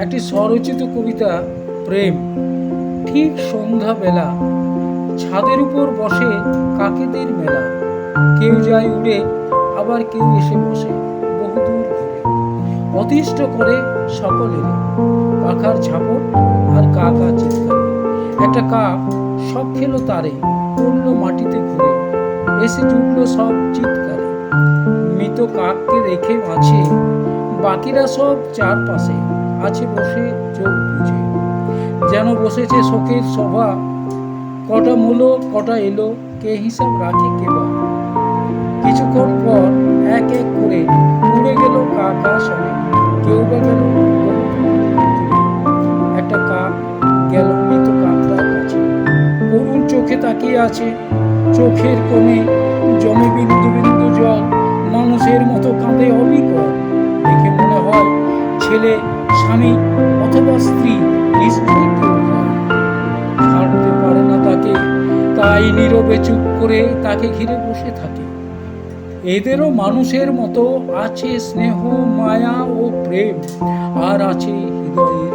একটি স্বরচিত কবিতা প্রেম। ঠিক সন্ধ্যাবেলা ছাদের উপর বসে কাকেদের মেলা। কেউ যায় উড়ে, আবার কেউ এসে বসে বহুদূর ঘুরে। অতিষ্ঠ করে সকলের পাখার ঝাপট আর কাকা চিৎকারে। একটা কাক সব খেলো তারে, পড়লো মাটিতে ঘুরে, এসে জুটলো সব চিৎকারে। মৃত কাককে রেখে মাছে, বাকিরা সব চারপাশে আছে বসে চোখ বুঝে। যেন বসেছে শোকের সভা, কটা মুলো কটা এলো, কে হিসাব রাখে কেবা। কিছুক্ষণ পর এক এক করে উড়ে গেল কাকা সরে, কেউ বা গেল একটা কাক গেল মৃত কাকটার কাছে। করুণ চোখে তাকিয়ে আছে, চোখের কোণে জমে বিন্দু বিন্দু জল। মানুষের মতো কাঁদে অবিকল। দেখে মনে হয় ছেলে, স্বামী অথবা স্ত্রী নিশ্চয়ই কেউ ছাড়তে পারে না তাকে, তাই নীরবে চুপ করে তাকে ঘিরে বসে থাকে। এদেরও মানুষের মতো আছে স্নেহ, মায়া ও প্রেম, আর আছে হৃদয়ের